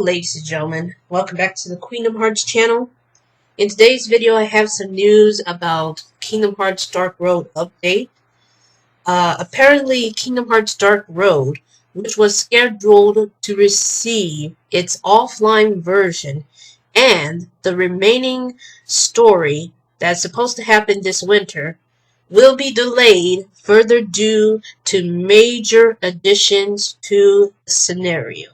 ladies and gentlemen, welcome back to the Kingdom Hearts channel. In today's video I have some news about Kingdom Hearts Dark Road update. Apparently Kingdom Hearts Dark Road, which was scheduled to receive its offline version and the remaining story that's supposed to happen this winter, will be delayed further due to major additions to the scenario.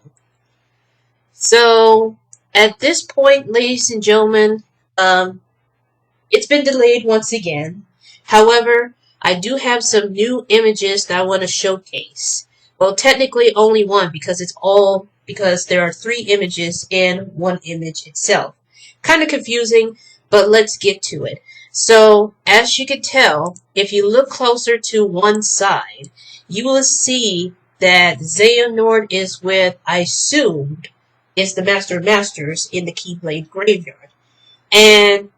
So, at this point, ladies and gentlemen, it's been delayed once again. However, I do have some new images that I want to showcase. Well, technically only one because there are 3 images in one image itself. Kind of confusing, but let's get to it. So, as you can tell, if you look closer to one side, you will see that Xehanort is with, I assumed, is the Master of Masters in the Keyblade Graveyard. And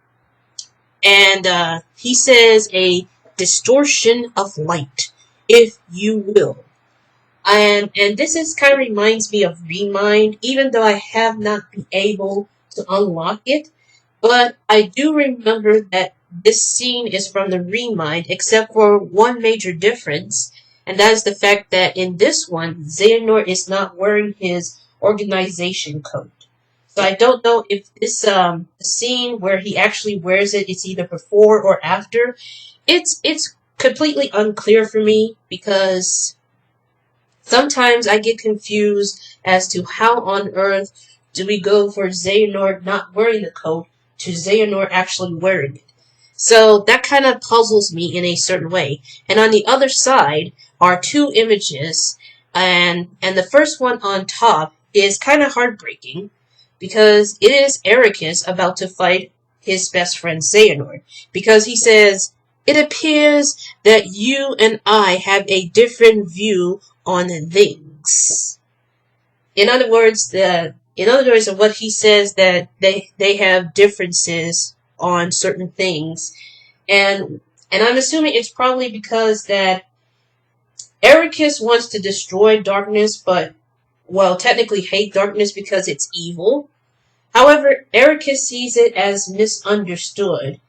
he says a distortion of light, if you will. And this kind of reminds me of Remind, even though I have not been able to unlock it. But I do remember that this scene is from the Remind, except for one major difference, and that is the fact that in this one, Xehanort is not wearing his organization coat. So I don't know if this the scene where he actually wears it is either before or after. It's completely unclear for me because sometimes I get confused as to how on earth do we go for Xehanort not wearing the coat to Xehanort actually wearing it. So that kind of puzzles me in a certain way. And on the other side are 2 images, and the first one on top is kind of heartbreaking because it is Eraqus about to fight his best friend Xehanort, because he says, "It appears that you and I have a different view on things." In other words, of what he says, that they have differences on certain things, and I'm assuming it's probably because that Eraqus wants to destroy darkness, but well, technically hate darkness because it's evil. However, Eraqus sees it as misunderstood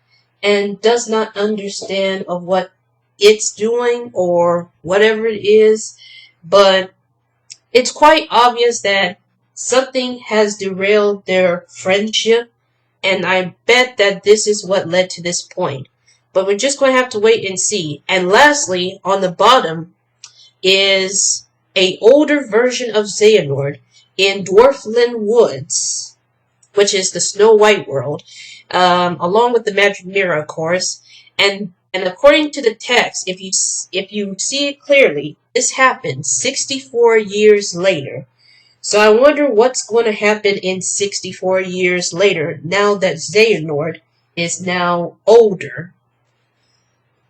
and does not understand of what it's doing or whatever it is, but it's quite obvious that something has derailed their friendship, and I bet that this is what led to this point. But we're just going to have to wait and see. And lastly, on the bottom is an older version of Xehanort in Dwarfland Woods, which is the Snow White world, along with the Magic Mirror, of course. And according to the text, if you see it clearly, this happened 64 years later. So I wonder what's going to happen in 64 years later, now that Xehanort is now older.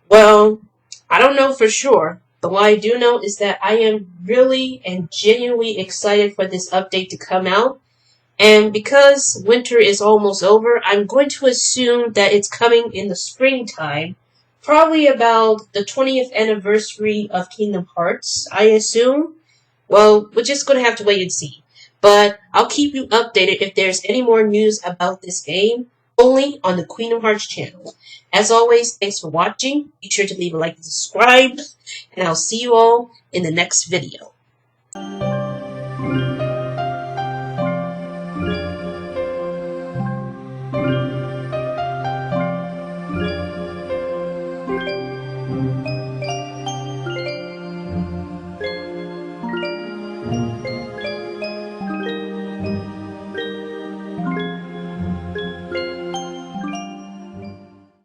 Well, I don't know for sure, but what I do know is that I am really and genuinely excited for this update to come out. And because winter is almost over, I'm going to assume that it's coming in the springtime, probably about the 20th anniversary of Kingdom Hearts, I assume. Well, we're just going to have to wait and see. But I'll keep you updated if there's any more news about this game, only on the Kingdom Hearts channel. As always, thanks for watching. Be sure to leave a like and subscribe, and I'll see you all in the next video.